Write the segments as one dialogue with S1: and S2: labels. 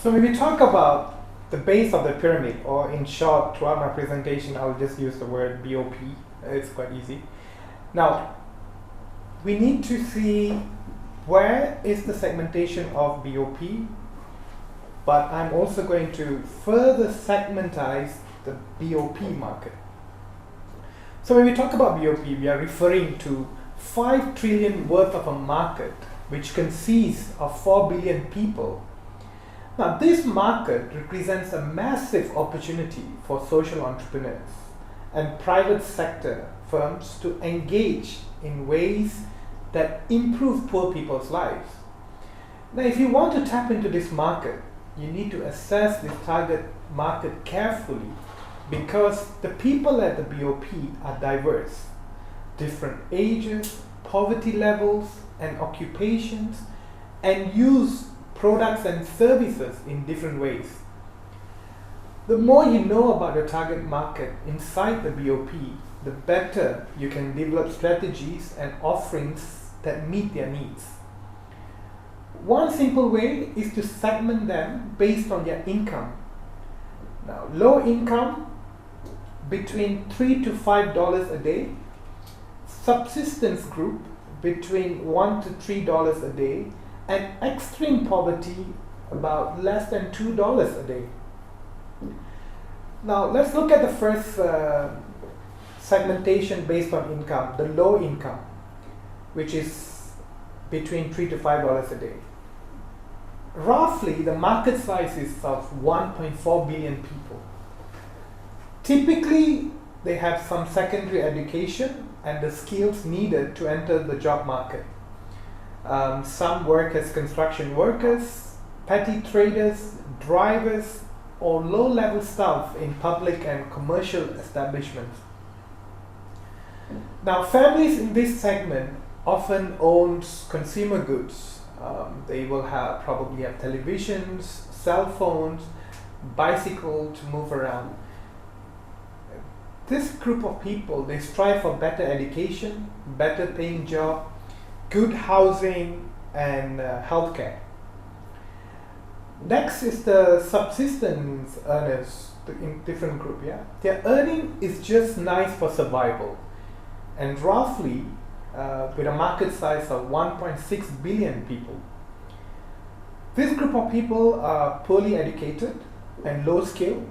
S1: So when we talk about the base of the pyramid, or in short, throughout my presentation, I'll just use the word BOP. It's quite easy. Now, we need to see where is the segmentation of BOP, but I'm also going to further segmentize the BOP market. So when we talk about BOP, we are referring to 5 trillion worth of a market which consists of 4 billion people. Now, this market represents a massive opportunity for social entrepreneurs and private sector firms to engage in ways that improve poor people's lives. Now, if you want to tap into this market, you need to assess this target market carefully, because the people at the BOP are diverse, different ages, poverty levels, and occupations, and use products and services in different ways. The more you know about your target market inside the BOP, the better you can develop strategies and offerings that meet their needs. One simple way is to segment them based on their income. Now, low income, between $3 to $5 a day, subsistence group, between $1 to $3 a day, and extreme poverty, about less than $2 a day. Now, let's look at the first segmentation based on income, the low income, which is between $3 to $5 a day. Roughly, the market size is of 1.4 billion people. Typically, they have some secondary education and the skills needed to enter the job market. Some work as construction workers, petty traders, drivers, or low-level staff in public and commercial establishments. Now, families in this segment often own consumer goods. They will probably have televisions, cell phones, bicycle to move around. This group of people, they strive for better education, better paying job, good housing, and healthcare. Next is the subsistence earners in different group. Their earning is just nice for survival, and roughly with a market size of 1.6 billion people. This group of people are poorly educated and low skill.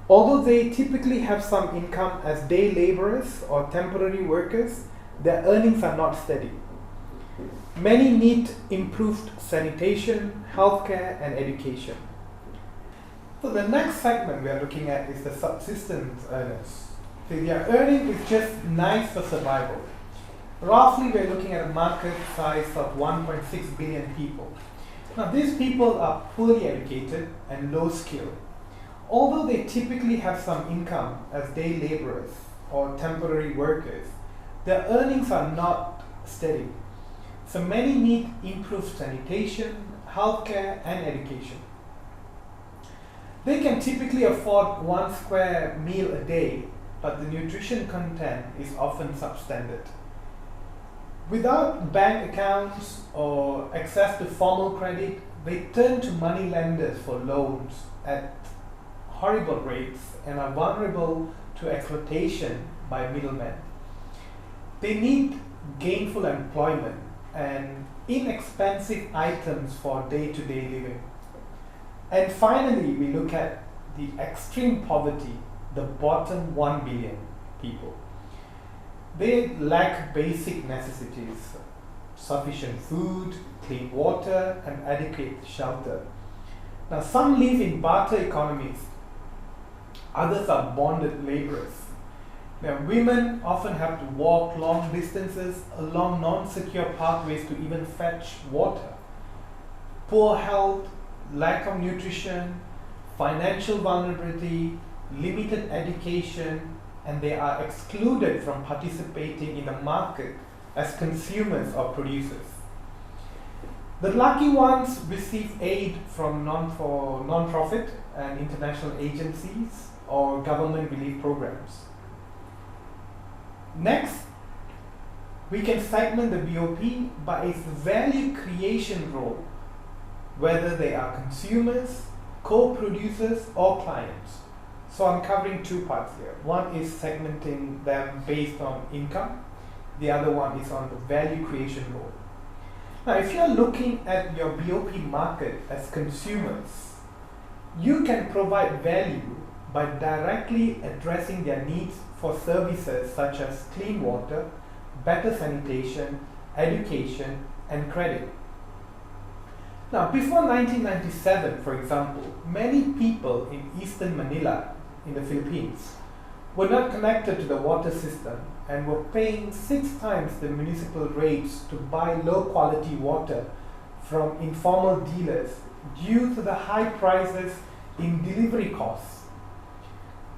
S1: Although they typically have some income as day laborers or temporary workers, their earnings are not steady. Many need improved sanitation, healthcare, and education. So the next segment we are looking at is the subsistence earners. So their earning is just nice for survival. Roughly, we are looking at a market size of 1.6 billion people. Now, these people are poorly educated and low skilled. Although they typically have some income as day laborers or temporary workers, their earnings are not steady. So many need improved sanitation, healthcare, and education. They can typically afford 1 square meal a day, but the nutrition content is often substandard. Without bank accounts or access to formal credit, they turn to money lenders for loans at horrible rates and are vulnerable to exploitation by middlemen. They need gainful employment and inexpensive items for day-to-day living. And finally, we look at the extreme poverty, the bottom 1 billion people. They lack basic necessities, sufficient food, clean water, and adequate shelter. Now, some live in barter economies. Others are bonded laborers. Now, women often have to walk long distances along non-secure pathways to even fetch water. Poor health, lack of nutrition, financial vulnerability, limited education, and they are excluded from participating in the market as consumers or producers. The lucky ones receive aid from non-profit and international agencies or government relief programs. Next, we can segment the BOP by its value creation role. whether they are consumers, co-producers, or clients. So I'm covering two parts here. One is segmenting them based on income. The other one is on the value creation role. Now, if you're looking at your BOP market as consumers, you can provide value by directly addressing their needs for services such as clean water, better sanitation, education, and credit. Now, before 1997, for example, many people in eastern Manila, in the Philippines, were not connected to the water system and were paying 6 times the municipal rates to buy low quality water from informal dealers due to the high prices in delivery costs.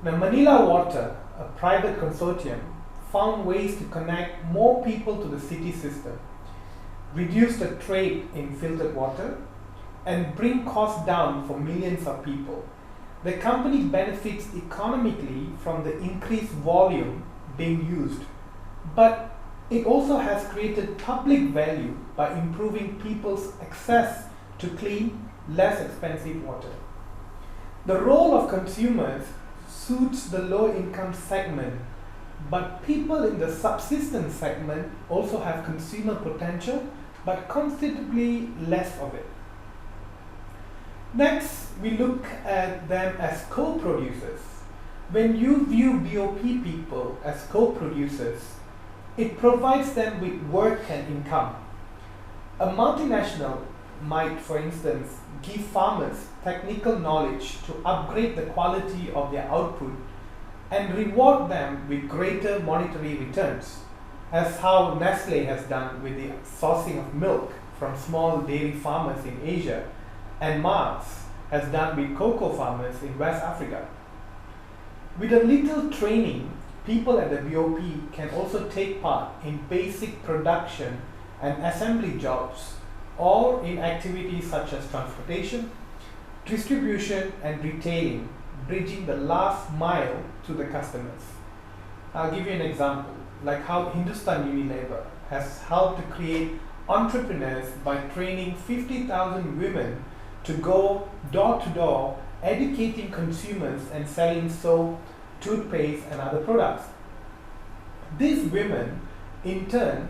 S1: Now, Manila Water, a private consortium, found ways to connect more people to the city system, reduce the trade in filtered water, and bring costs down for millions of people. The company benefits economically from the increased volume being used, but it also has created public value by improving people's access to clean, less expensive water. The role of consumers suits the low-income segment, but people in the subsistence segment also have consumer potential, but considerably less of it. Next, we look at them as co-producers. When you view BOP people as co-producers, it provides them with work and income. A multinational might, for instance, give farmers technical knowledge to upgrade the quality of their output and reward them with greater monetary returns, as how Nestle has done with the sourcing of milk from small dairy farmers in Asia, and Mars has done with cocoa farmers in West Africa. With a little training, people at the BOP can also take part in basic production and assembly jobs, or in activities such as transportation, distribution, and retailing, bridging the last mile to the customers. I'll give you an example, like how Hindustan Unilever has helped to create entrepreneurs by training 50,000 women to go door to door, educating consumers and selling soap, toothpaste, and other products. These women, in turn,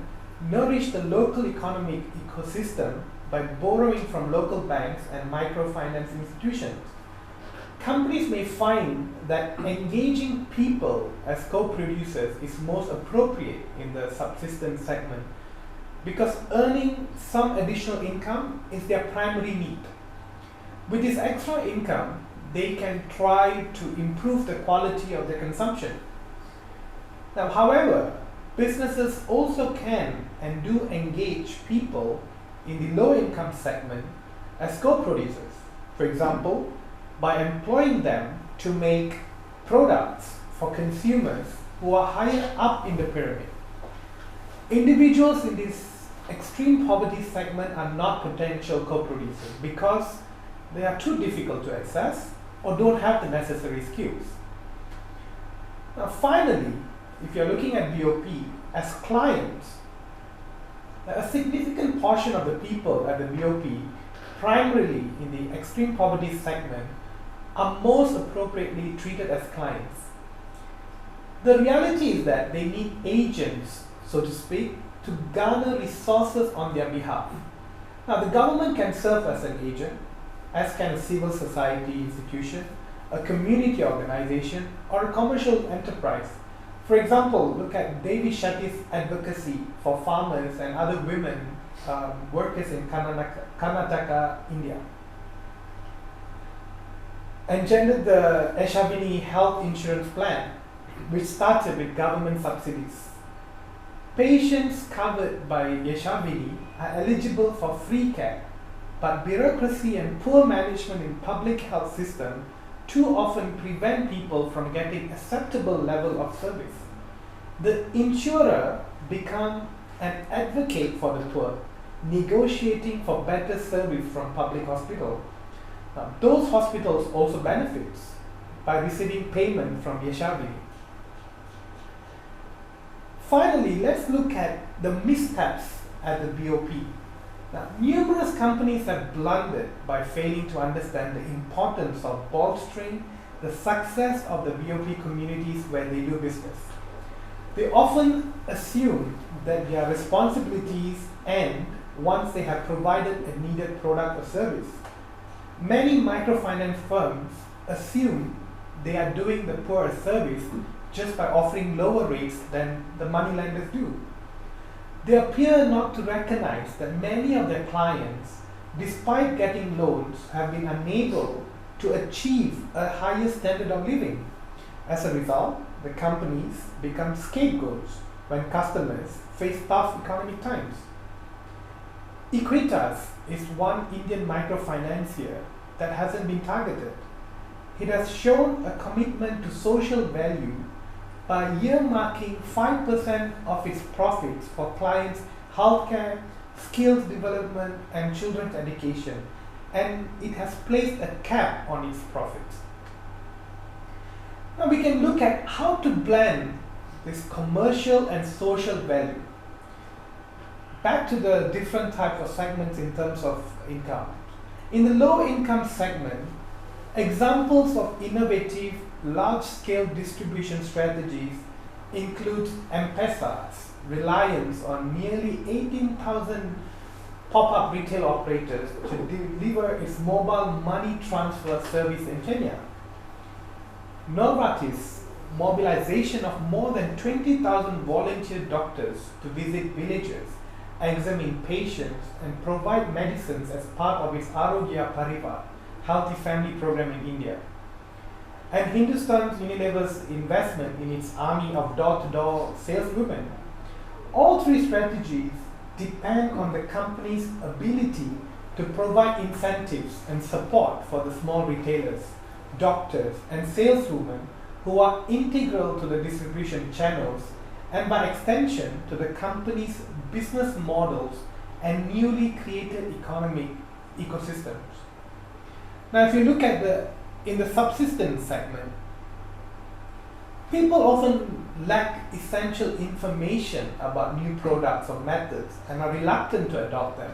S1: nourish the local economic ecosystem by borrowing from local banks and microfinance institutions. Companies may find that engaging people as co-producers is most appropriate in the subsistence segment because earning some additional income is their primary need. With this extra income, they can try to improve the quality of their consumption. Now, however, businesses also can and do engage people in the low-income segment as co-producers. For example, by employing them to make products for consumers who are higher up in the pyramid. Individuals in this extreme poverty segment are not potential co-producers because they are too difficult to access or don't have the necessary skills. Now, finally, if you're looking at BOP as clients, a significant portion of the people at the BOP, primarily in the extreme poverty segment, are most appropriately treated as clients. The reality is that they need agents, so to speak, to garner resources on their behalf. Now, the government can serve as an agent, as can a civil society institution, a community organization, or a commercial enterprise. For example, look at Devi Shetty's advocacy for farmers and other women workers in Karnataka, India. Engendered the Yashavini health insurance plan, which started with government subsidies. Patients covered by Yashavini are eligible for free care, but bureaucracy and poor management in public health system too often prevent people from getting acceptable level of service. The insurer become an advocate for the poor, negotiating for better service from public hospital. Now, those hospitals also benefits by receiving payment from Yashavini. Finally, let's look at the missteps at the BOP. Now, numerous companies have blundered by failing to understand the importance of bolstering the success of the BOP communities where they do business. They often assume that their responsibilities end once they have provided a needed product or service. Many microfinance firms assume they are doing the poor a service just by offering lower rates than the moneylenders do. They appear not to recognize that many of their clients, despite getting loans, have been unable to achieve a higher standard of living. As a result, the companies become scapegoats when customers face tough economic times. Equitas is one Indian microfinancier that hasn't been targeted. It has shown a commitment to social value by earmarking 5% of its profits for clients' healthcare, skills development, and children's education, and it has placed a cap on its profits. Now we can look at how to blend this commercial and social value. Back to the different types of segments in terms of income. In the low income segment, examples of innovative large-scale distribution strategies include M-Pesa's reliance on nearly 18,000 pop-up retail operators to deliver its mobile money transfer service in Kenya. Novartis' mobilization of more than 20,000 volunteer doctors to visit villages, examine patients, and provide medicines as part of its Arogya Parivar, healthy family program in India. And Hindustan Unilever's investment in its army of door-to-door saleswomen. All three strategies depend on the company's ability to provide incentives and support for the small retailers, doctors, and saleswomen who are integral to the distribution channels and by extension to the company's business models and newly created economic ecosystems. Now, if you look at in the subsistence segment, people often lack essential information about new products or methods and are reluctant to adopt them.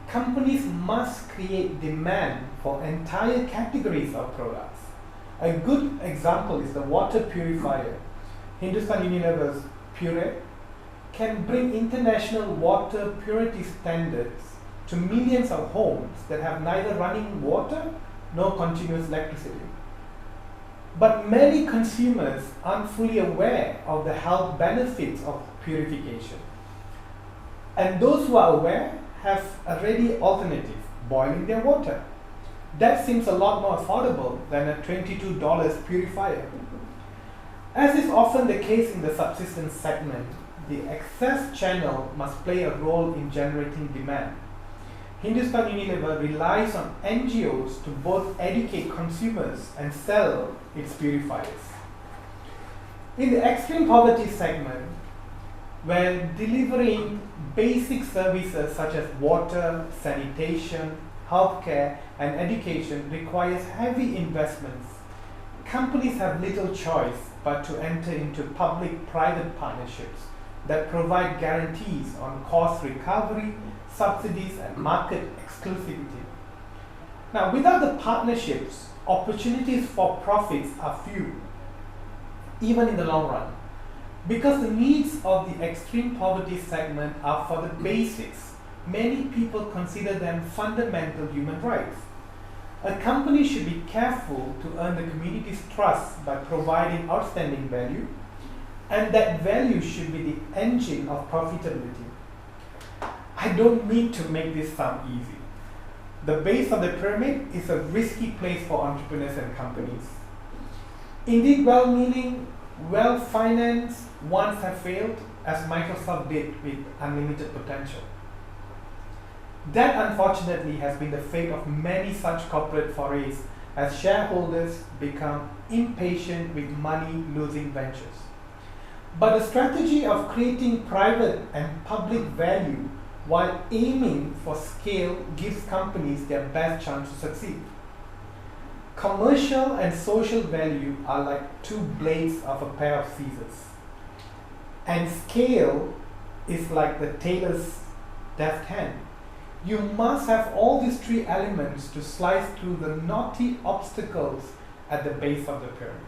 S1: Companies must create demand for entire categories of products. A good example is the water purifier. Hindustan Unilever's Pure can bring international water purity standards to millions of homes that have neither running water nor continuous electricity. But many consumers aren't fully aware of the health benefits of purification. And those who are aware have a ready alternative, boiling their water. That seems a lot more affordable than a $22 purifier. As is often the case in the subsistence segment, the access channel must play a role in generating demand. Hindustan Unilever relies on NGOs to both educate consumers and sell its purifiers. In the extreme poverty segment, where delivering basic services such as water, sanitation, healthcare, and education requires heavy investments, companies have little choice but to enter into public-private partnerships that provide guarantees on cost recovery, subsidies, and market exclusivity. Now, without the partnerships, opportunities for profits are few, even in the long run, because the needs of the extreme poverty segment are for the basics. Many people consider them fundamental human rights. A company should be careful to earn the community's trust by providing outstanding value, and that value should be the engine of profitability. I don't mean to make this sound easy. The base of the pyramid is a risky place for entrepreneurs and companies. Indeed, well-meaning, well-financed ones have failed, as Microsoft did with unlimited potential. That, unfortunately, has been the fate of many such corporate forays as shareholders become impatient with money-losing ventures. But the strategy of creating private and public value while aiming for scale gives companies their best chance to succeed. Commercial and social value are like two blades of a pair of scissors, and scale is like the tailor's deft hand. you must have all these three elements to slice through the knotty obstacles at the base of the pyramid.